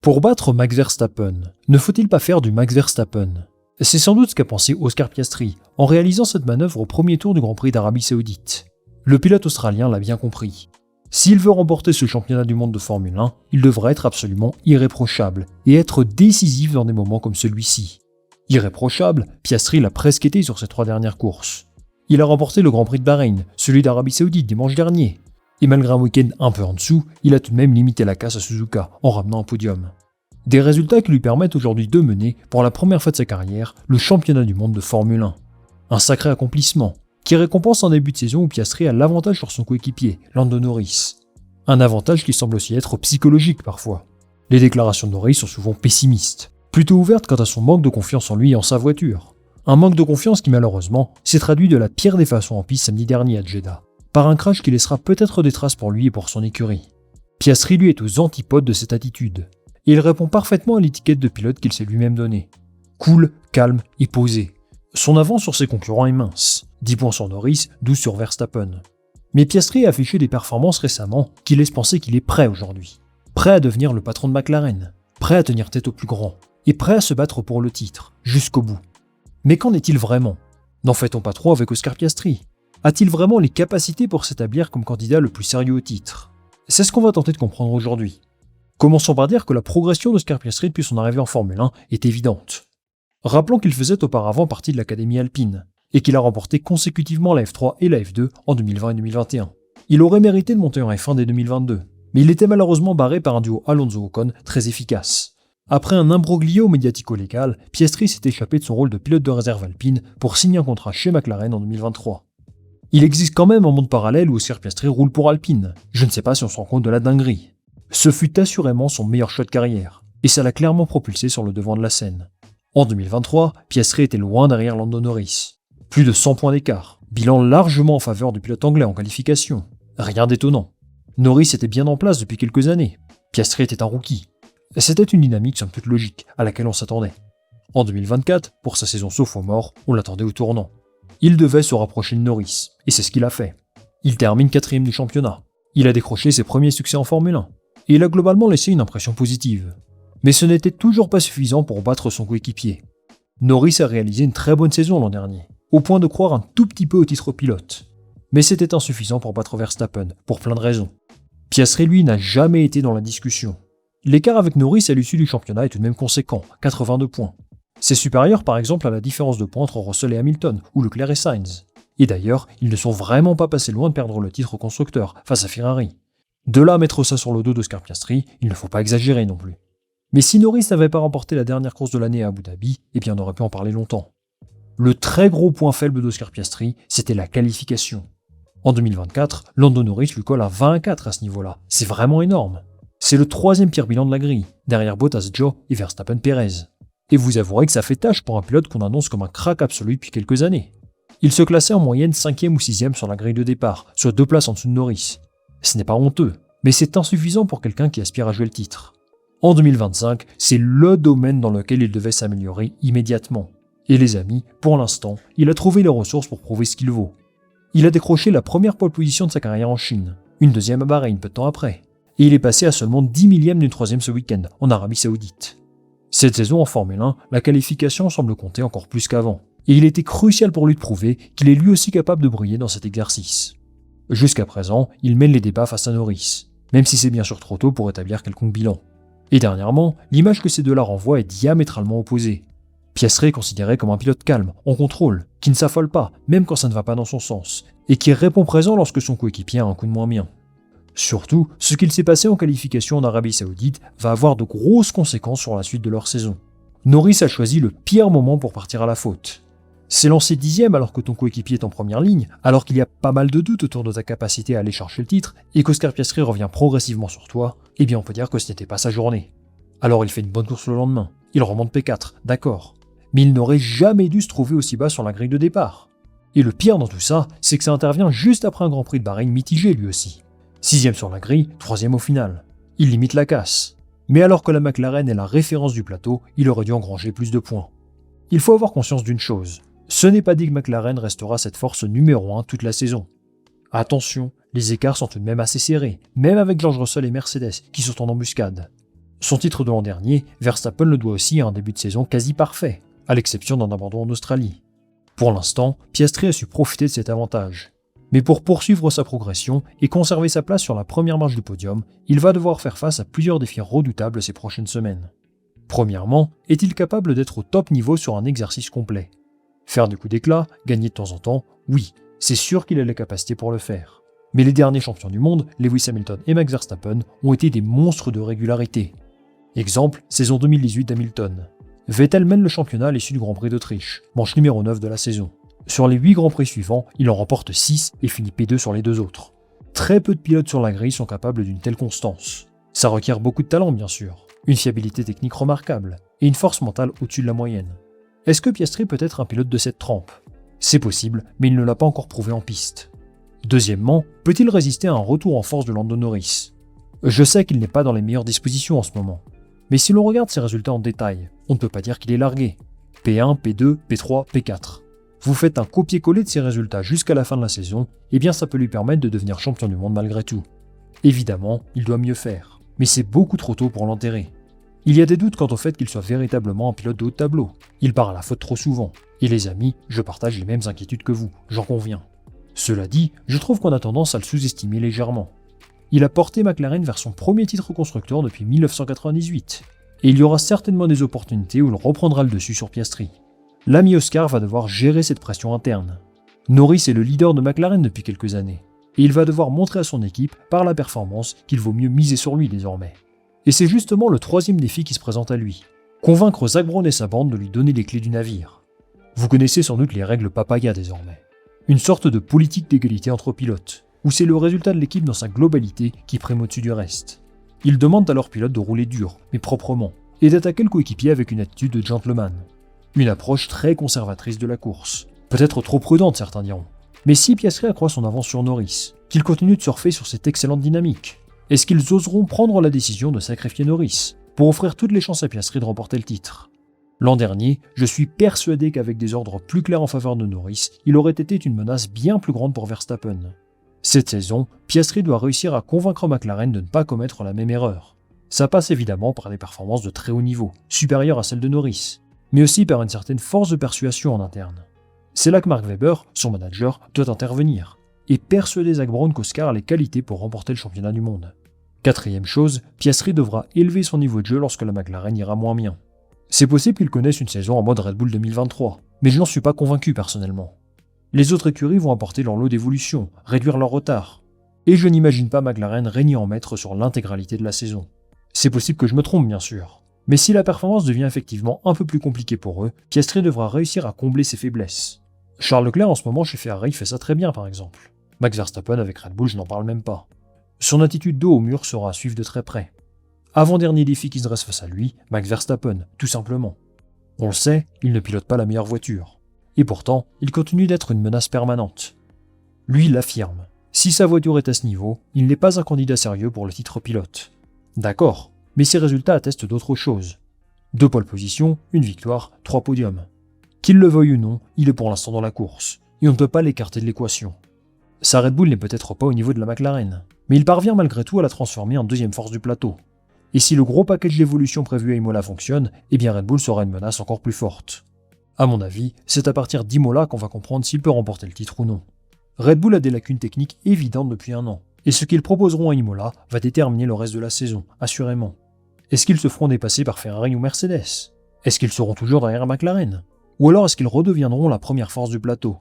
Pour battre Max Verstappen, ne faut-il pas faire du Max Verstappen? C'est sans doute ce qu'a pensé Oscar Piastri en réalisant cette manœuvre au premier tour du Grand Prix d'Arabie Saoudite. Le pilote australien l'a bien compris. S'il veut remporter ce championnat du monde de Formule 1, il devra être absolument irréprochable et être décisif dans des moments comme celui-ci. Irréprochable, Piastri l'a presque été sur ses 3 dernières courses. Il a remporté le Grand Prix de Bahreïn, celui d'Arabie Saoudite dimanche dernier. Et malgré un week-end un peu en dessous, il a tout de même limité la casse à Suzuka en ramenant un podium. Des résultats qui lui permettent aujourd'hui de mener, pour la première fois de sa carrière, le championnat du monde de Formule 1. Un sacré accomplissement, qui récompense un début de saison où Piastri a l'avantage sur son coéquipier, Lando Norris. Un avantage qui semble aussi être psychologique parfois. Les déclarations de Norris sont souvent pessimistes, plutôt ouvertes quant à son manque de confiance en lui et en sa voiture. Un manque de confiance qui malheureusement s'est traduit de la pire des façons en piste samedi dernier à Jeddah, par un crash qui laissera peut-être des traces pour lui et pour son écurie. Piastri lui est aux antipodes de cette attitude, et il répond parfaitement à l'étiquette de pilote qu'il s'est lui-même donnée. Cool, calme et posé. Son avance sur ses concurrents est mince, 10 points sur Norris, 12 sur Verstappen. Mais Piastri a affiché des performances récemment qui laissent penser qu'il est prêt aujourd'hui. Prêt à devenir le patron de McLaren, prêt à tenir tête au plus grand, et prêt à se battre pour le titre, jusqu'au bout. Mais qu'en est-il vraiment? N'en fait-on pas trop avec Oscar Piastri? A-t-il vraiment les capacités pour s'établir comme candidat le plus sérieux au titre? C'est ce qu'on va tenter de comprendre aujourd'hui. Commençons par dire que la progression d'Oscar Piastri depuis son arrivée en Formule 1 est évidente. Rappelons qu'il faisait auparavant partie de l'Académie Alpine, et qu'il a remporté consécutivement la F3 et la F2 en 2020 et 2021. Il aurait mérité de monter en F1 dès 2022, mais il était malheureusement barré par un duo Alonso-Ocon très efficace. Après un imbroglio médiatico-légal, Piastri s'est échappé de son rôle de pilote de réserve alpine pour signer un contrat chez McLaren en 2023. Il existe quand même un monde parallèle où Oscar Piastri roule pour Alpine. Je ne sais pas si on se rend compte de la dinguerie. Ce fut assurément son meilleur choix de carrière, et ça l'a clairement propulsé sur le devant de la scène. En 2023, Piastri était loin derrière Lando Norris. Plus de 100 points d'écart, bilan largement en faveur du pilote anglais en qualification. Rien d'étonnant. Norris était bien en place depuis quelques années. Piastri était un rookie. C'était une dynamique somme toute logique, à laquelle on s'attendait. En 2024, pour sa saison sauf aux morts, on l'attendait au tournant. Il devait se rapprocher de Norris, et c'est ce qu'il a fait. Il termine 4ème du championnat. Il a décroché ses premiers succès en Formule 1, et il a globalement laissé une impression positive. Mais ce n'était toujours pas suffisant pour battre son coéquipier. Norris a réalisé une très bonne saison l'an dernier, au point de croire un tout petit peu au titre pilote. Mais c'était insuffisant pour battre Verstappen, pour plein de raisons. Piastri, lui, n'a jamais été dans la discussion. L'écart avec Norris à l'issue du championnat est tout de même conséquent, 82 points. C'est supérieur par exemple à la différence de points entre Russell et Hamilton, ou Leclerc et Sainz. Et d'ailleurs, ils ne sont vraiment pas passés loin de perdre le titre constructeur, face à Ferrari. De là à mettre ça sur le dos d'Oscar Piastri, il ne faut pas exagérer non plus. Mais si Norris n'avait pas remporté la dernière course de l'année à Abu Dhabi, eh bien on aurait pu en parler longtemps. Le très gros point faible d'Oscar Piastri, c'était la qualification. En 2024, Lando Norris lui colle à 24 à ce niveau-là, c'est vraiment énorme. C'est le 3e pire bilan de la grille, derrière Bottas, Joe et Verstappen Perez. Et vous avouerez que ça fait tâche pour un pilote qu'on annonce comme un crack absolu depuis quelques années. Il se classait en moyenne 5e ou 6e sur la grille de départ, soit 2 places en dessous de Norris. Ce n'est pas honteux, mais c'est insuffisant pour quelqu'un qui aspire à jouer le titre. En 2025, c'est le domaine dans lequel il devait s'améliorer immédiatement. Et les amis, pour l'instant, il a trouvé les ressources pour prouver ce qu'il vaut. Il a décroché la première pole position de sa carrière en Chine, une deuxième à Bahreïn peu de temps après, et il est passé à seulement 10 millièmes d'une 3e ce week-end, en Arabie Saoudite. Cette saison en Formule 1, la qualification semble compter encore plus qu'avant, et il était crucial pour lui de prouver qu'il est lui aussi capable de briller dans cet exercice. Jusqu'à présent, il mène les débats face à Norris, même si c'est bien sûr trop tôt pour établir quelconque bilan. Et dernièrement, l'image que ces deux-là renvoient est diamétralement opposée. Piastri est considéré comme un pilote calme, en contrôle, qui ne s'affole pas, même quand ça ne va pas dans son sens, et qui répond présent lorsque son coéquipier a un coup de moins bien. Surtout, ce qu'il s'est passé en qualification en Arabie Saoudite va avoir de grosses conséquences sur la suite de leur saison. Norris a choisi le pire moment pour partir à la faute. C'est lancé 10e alors que ton coéquipier est en première ligne, alors qu'il y a pas mal de doutes autour de ta capacité à aller chercher le titre, et qu'Oscar Piastri revient progressivement sur toi, eh bien on peut dire que ce n'était pas sa journée. Alors il fait une bonne course le lendemain, il remonte P4, d'accord, mais il n'aurait jamais dû se trouver aussi bas sur la grille de départ. Et le pire dans tout ça, c'est que ça intervient juste après un Grand Prix de Bahreïn mitigé lui aussi. 6e sur la grille, 3e au final. Il limite la casse. Mais alors que la McLaren est la référence du plateau, il aurait dû engranger plus de points. Il faut avoir conscience d'une chose. Ce n'est pas dit que McLaren restera cette force numéro 1 toute la saison. Attention, les écarts sont tout de même assez serrés, même avec George Russell et Mercedes qui sont en embuscade. Son titre de l'an dernier, Verstappen le doit aussi à un début de saison quasi parfait, à l'exception d'un abandon en Australie. Pour l'instant, Piastri a su profiter de cet avantage. Mais pour poursuivre sa progression et conserver sa place sur la première marche du podium, il va devoir faire face à plusieurs défis redoutables ces prochaines semaines. Premièrement, est-il capable d'être au top niveau sur un exercice complet? Faire des coups d'éclat, gagner de temps en temps, oui, c'est sûr qu'il a les capacités pour le faire. Mais les derniers champions du monde, Lewis Hamilton et Max Verstappen, ont été des monstres de régularité. Exemple, saison 2018 d'Hamilton. Vettel mène le championnat à l'issue du Grand Prix d'Autriche, manche numéro 9 de la saison. Sur les 8 Grands Prix suivants, il en remporte 6 et finit P2 sur les 2 autres. Très peu de pilotes sur la grille sont capables d'une telle constance. Ça requiert beaucoup de talent bien sûr, une fiabilité technique remarquable et une force mentale au-dessus de la moyenne. Est-ce que Piastri peut être un pilote de cette trempe? C'est possible, mais il ne l'a pas encore prouvé en piste. Deuxièmement, peut-il résister à un retour en force de Lando Norris? Je sais qu'il n'est pas dans les meilleures dispositions en ce moment. Mais si l'on regarde ses résultats en détail, on ne peut pas dire qu'il est largué. P1, P2, P3, P4. Vous faites un copier-coller de ses résultats jusqu'à la fin de la saison, et bien ça peut lui permettre de devenir champion du monde malgré tout. Évidemment, il doit mieux faire, mais c'est beaucoup trop tôt pour l'enterrer. Il y a des doutes quant au fait qu'il soit véritablement un pilote de haut de tableau. Il part à la faute trop souvent. Et les amis, je partage les mêmes inquiétudes que vous, j'en conviens. Cela dit, je trouve qu'on a tendance à le sous-estimer légèrement. Il a porté McLaren vers son premier titre constructeur depuis 1998, et il y aura certainement des opportunités où il reprendra le dessus sur Piastri. L'ami Oscar va devoir gérer cette pression interne. Norris est le leader de McLaren depuis quelques années, et il va devoir montrer à son équipe, par la performance, qu'il vaut mieux miser sur lui désormais. Et c'est justement le troisième défi qui se présente à lui, convaincre Zak Brown et sa bande de lui donner les clés du navire. Vous connaissez sans doute les règles Papaya désormais. Une sorte de politique d'égalité entre pilotes, où c'est le résultat de l'équipe dans sa globalité qui prime au-dessus du reste. Ils demandent à leurs pilotes de rouler dur, mais proprement, et d'attaquer le coéquipier avec une attitude de gentleman. Une approche très conservatrice de la course. Peut-être trop prudente, certains diront. Mais si Piastri accroît son avance sur Norris, qu'il continue de surfer sur cette excellente dynamique, est-ce qu'ils oseront prendre la décision de sacrifier Norris, pour offrir toutes les chances à Piastri de remporter le titre? L'an dernier, je suis persuadé qu'avec des ordres plus clairs en faveur de Norris, il aurait été une menace bien plus grande pour Verstappen. Cette saison, Piastri doit réussir à convaincre McLaren de ne pas commettre la même erreur. Ça passe évidemment par des performances de très haut niveau, supérieures à celles de Norris, mais aussi par une certaine force de persuasion en interne. C'est là que Mark Webber, son manager, doit intervenir, et persuader Zak Brown qu'Oscar a les qualités pour remporter le championnat du monde. Quatrième chose, Piastri devra élever son niveau de jeu lorsque la McLaren ira moins bien. C'est possible qu'il connaisse une saison en mode Red Bull 2023, mais je n'en suis pas convaincu personnellement. Les autres écuries vont apporter leur lot d'évolution, réduire leur retard. Et je n'imagine pas McLaren régner en maître sur l'intégralité de la saison. C'est possible que je me trompe bien sûr, mais si la performance devient effectivement un peu plus compliquée pour eux, Piastri devra réussir à combler ses faiblesses. Charles Leclerc en ce moment chez Ferrari fait ça très bien par exemple. Max Verstappen avec Red Bull je n'en parle même pas. Son attitude dos au mur sera à suivre de très près. Avant-dernier défi qui se dresse face à lui, Max Verstappen, tout simplement. On le sait, il ne pilote pas la meilleure voiture. Et pourtant, il continue d'être une menace permanente. Lui l'affirme. Si sa voiture est à ce niveau, il n'est pas un candidat sérieux pour le titre pilote. D'accord, mais ses résultats attestent d'autre chose. 2 pole positions, 1 victoire, 3 podiums. Qu'il le veuille ou non, il est pour l'instant dans la course, et on ne peut pas l'écarter de l'équation. Sa Red Bull n'est peut-être pas au niveau de la McLaren, mais il parvient malgré tout à la transformer en deuxième force du plateau. Et si le gros package d'évolution prévu à Imola fonctionne, eh bien Red Bull sera une menace encore plus forte. À mon avis, c'est à partir d'Imola qu'on va comprendre s'il peut remporter le titre ou non. Red Bull a des lacunes techniques évidentes depuis un an, et ce qu'ils proposeront à Imola va déterminer le reste de la saison, assurément. Est-ce qu'ils se feront dépasser par Ferrari ou Mercedes? Est-ce qu'ils seront toujours derrière McLaren? Ou alors est-ce qu'ils redeviendront la première force du plateau?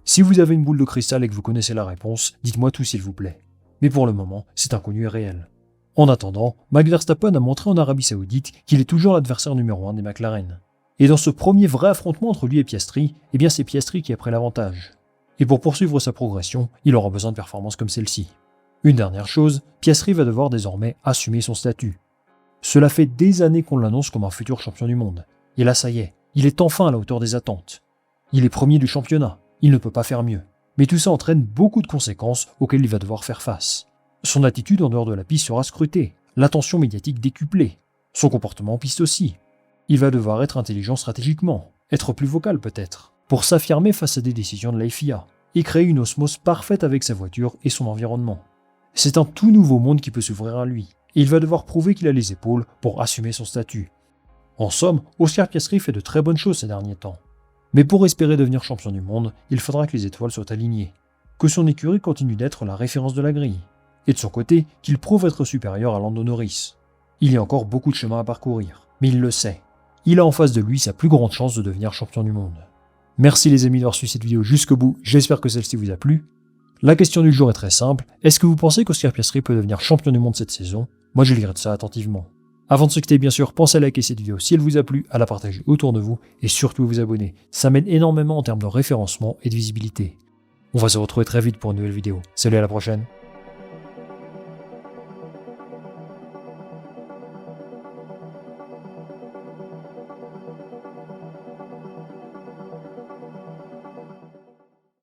Si vous avez une boule de cristal et que vous connaissez la réponse, dites-moi tout s'il vous plaît. Mais pour le moment, c'est inconnu et réel. En attendant, Max Verstappen a montré en Arabie Saoudite qu'il est toujours l'adversaire numéro 1 des McLaren. Et dans ce premier vrai affrontement entre lui et Piastri, eh bien c'est Piastri qui a pris l'avantage. Et pour poursuivre sa progression, il aura besoin de performances comme celle-ci. Une dernière chose, Piastri va devoir désormais assumer son statut. Cela fait des années qu'on l'annonce comme un futur champion du monde. Et là ça y est, il est enfin à la hauteur des attentes. Il est premier du championnat, il ne peut pas faire mieux. Mais tout ça entraîne beaucoup de conséquences auxquelles il va devoir faire face. Son attitude en dehors de la piste sera scrutée, l'attention médiatique décuplée, son comportement en piste aussi. Il va devoir être intelligent stratégiquement, être plus vocal peut-être, pour s'affirmer face à des décisions de la FIA, et créer une osmose parfaite avec sa voiture et son environnement. C'est un tout nouveau monde qui peut s'ouvrir à lui, et il va devoir prouver qu'il a les épaules pour assumer son statut. En somme, Oscar Piastri fait de très bonnes choses ces derniers temps. Mais pour espérer devenir champion du monde, il faudra que les étoiles soient alignées, que son écurie continue d'être la référence de la grille, et de son côté, qu'il prouve être supérieur à Lando Norris. Il y a encore beaucoup de chemin à parcourir, mais il le sait. Il a en face de lui sa plus grande chance de devenir champion du monde. Merci les amis d'avoir suivi cette vidéo jusqu'au bout, j'espère que celle-ci vous a plu. La question du jour est très simple, est-ce que vous pensez qu'Oscar Piastri peut devenir champion du monde cette saison? Moi je lirai de ça attentivement. Avant de se quitter bien sûr, pensez à liker cette vidéo si elle vous a plu, à la partager autour de vous et surtout à vous abonner. Ça m'aide énormément en termes de référencement et de visibilité. On va se retrouver très vite pour une nouvelle vidéo. Salut, à la prochaine.